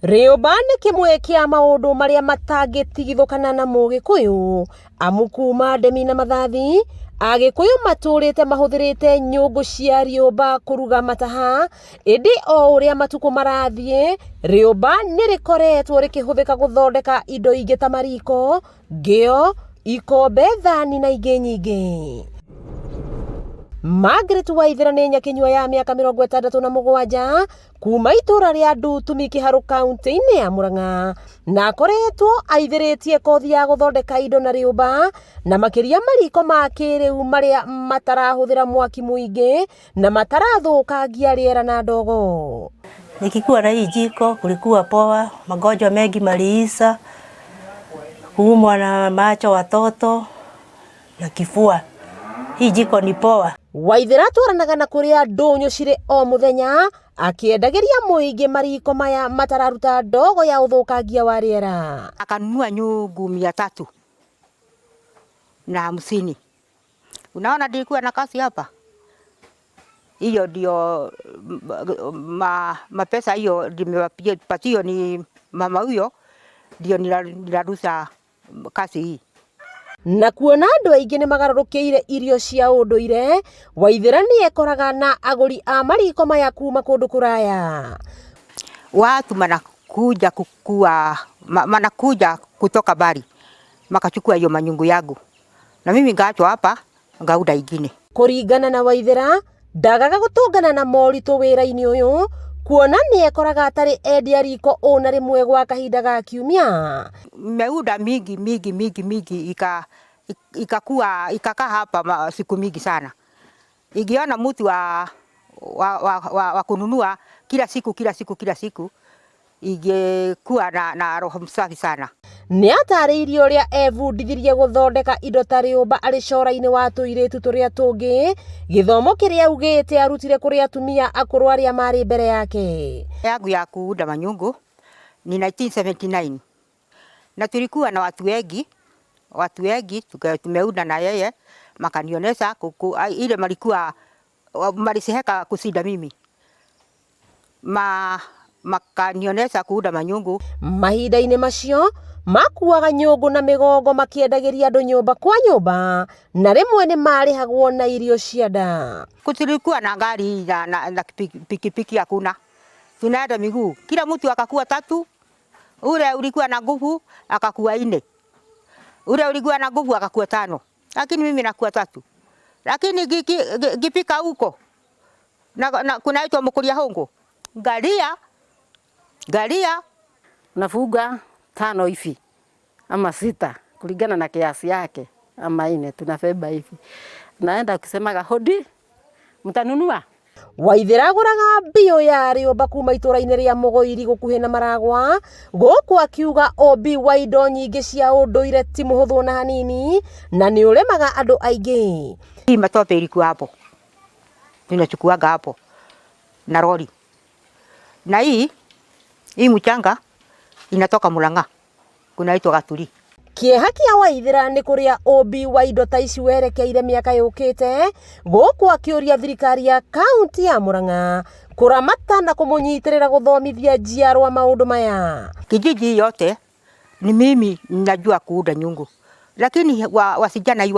Rĩũmba nĩ kĩmwe kĩa maũndũ marĩa matangĩtigithũkana na Mũgĩkũyũ, amu kuma ndemi na mathathi Agĩkũyũ matũrĩte mahũthĩrĩte nyũngũ cia rĩũmba kũruga mataha. Ĩndĩ o ũrĩa matukũ marathiĩ, rĩũmba nĩ rĩkoretwo rĩkĩhũthĩka gũthondeka indo ingĩ ta mariko, ngĩo, ikombe, thani na ingĩ nyingĩ. Margaret Waithera nĩ nyakinyua ya mĩaka 67 kuma itũra rĩa Ndutumi Kĩharũ kaunti-inĩ ya Murang'a, na akoretwo aithĩrĩtie kothi ya gũthondeka indo na rĩũmba, na makĩria mariko ma kĩrĩu marĩa matarahũthĩra mwaki mũingĩ na matarathũkangia rĩera na ndogo. Nikikuwa na hii jiko kulikuwa poa, magonjwa mengi maliisha, kuumwa na macho watoto na kifua. Hii jiko ni poa. Waithera twaranaga na kũrĩa ndũnyũ cirĩ o mũthenya, akĩendagĩria mũingĩ mariko maya matararuta ndogo ya ũthũkangia wa rĩera. Akanunua nyungu 350. Unaona nilikuwa na kazi hapa. Hiyo ndio mapesa hiyo nimepatia ni mama huyo, ndio nirarusa kazi hii. Na kuona andũ aingĩ nĩ magarũrũkĩire irio cia ũndũire, Waithera nĩ ekoraga na agũri a mariko maya kuma kũndũ kũraya. Watu manakuja kutoka bari, makachukua hiyo manyungu yangu, na mimi ngaachwa hapa ngauda ingine. Kũringana na Waithera, ndagaga gũtũngana na moritũ wĩra-inĩ ũyũ, kuona nĩ ekoraga atarĩ endia riko ona rĩmwe gwa kahinda ga kiumia. Meuda mingi ikakaa hapa siku mingi sana. Igiona mtu wa kununua kila siku ingekuwa na roho msafi sana. Nĩ atarĩirie ũrĩa ebundithirie gũthondeka indo ta rĩũmba arĩ cora-inĩ wa tũirĩtu tũrĩa tũngĩ, gĩthomo kĩrĩa augĩte arutire kũrĩ atumia akũrũ arĩa marĩ mbere yake. Yangu ya kuunda manyungu ni 1979. Na tulikuwa na watu wengi tumeunda na yeye, makanionesha ile malikuwa malisiheka kusida mimi. Makanionesha kuunda manyungu. Mahinda-inĩ macio makuaga nyũngũ na mĩgongo makĩendagĩria andũ nyũmba kwa nyũmba, na rĩmwe nĩ marĩhagwo na irio cia nda. Tulikuwa na gari na pikipiki hakuna. Tunaenda miguu. Kila mtu akakuwa 3. Ule ulikuwa na nguvu akakuwa 4. Ule ulikuwa na nguvu akakuwa 5. Lakini mimi nakuwa 3. Lakini gipika huko na kunaitwa Mkuria Hongo. Galia nafuga 5 hivi ama 6 kulingana na kiasi yake, ama 4 tunafeba hivi. Naenda ukisemaga hodi mtanunua. Waithera agũraga mbio ya rĩũmba kuma itũra-inĩ rĩa Mũgoiri gũkuhĩ na Maragwa, gũkũ akiuga ũmbi wa indo nyingĩ cia ũndũire ti mũhũthũ na hanini, na nĩ ũremaga andũ aingĩ. Hii matope ilikuwa hapo, tunachukuaga hapo na lori, na hii mchanga inatoka Murang'a, kunaitwa Gaturi. Kĩeha kĩa Waithera nĩ kũrĩa ũmbi wa indo ta ici werekeire mĩaka yũkĩte, gũkũ akĩũria thirikari ya kaunti ya Murang'a kũramata na kũmũnyitĩrĩra gũthomithia njiarwa maũndũ maya. Kijiji yote ni mimi ninajua kuunda nyungu, lakini wasijana hii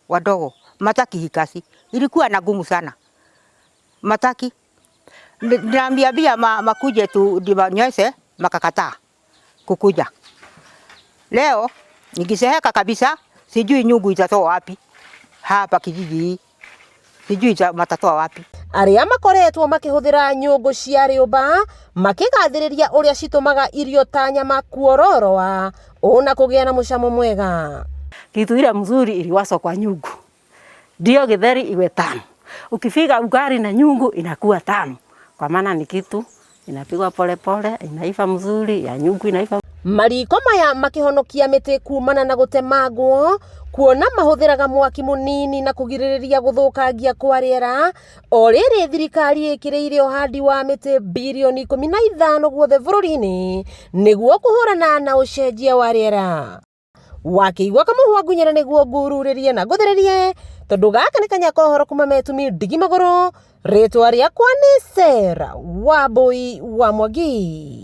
wadogo mataki hii kazi, ilikuwa na gumu sana. Mataki niliambia makuje tu ndiwanyeshe, makakataa kukuja. Leo nikiseheka kabisa, sijui nyungu itatoa wapi hapa kijiji, sijui matatoa wapi. Arĩa makoretwo makĩhũthĩra nyũngũ cia rĩũmba makĩgathĩrĩria ũrĩa citũmaga irio ta nyama kuororoa ona kũgĩa na mũcamo mwega. Kitu ile mzuri iliwaswa kwa nyungu, ndio githeri iwe tamu. Ukifiga ugali na nyungu inakuwa tamu, kwa maana ni kitu inapigwa pole pole, inaiva mzuri, ya nyungu inaiva. Mariko maya makĩhonokia mĩtĩ kumana na gũtemangwo, kuona mahũthĩraga mwaki mũnini na kũgirĩrĩria gũthũkangia kwa rĩera. O rĩrĩ thirikari ĩkĩrĩire ũhandi wa mĩtĩ bilioni 15 guothe bũrũri-inĩ nĩguo kũhũrana na ũcenjia wa rĩera. Wakĩigua Kamũhwa Ngunyera nĩguo ngururĩrie na ngũthererie, tondũ gaka nĩ Kanyakohoro kuma Metumi Ndigi Magũrũ. Rĩtwa rĩakwa nĩ Sarah Wambui wa Mwangi.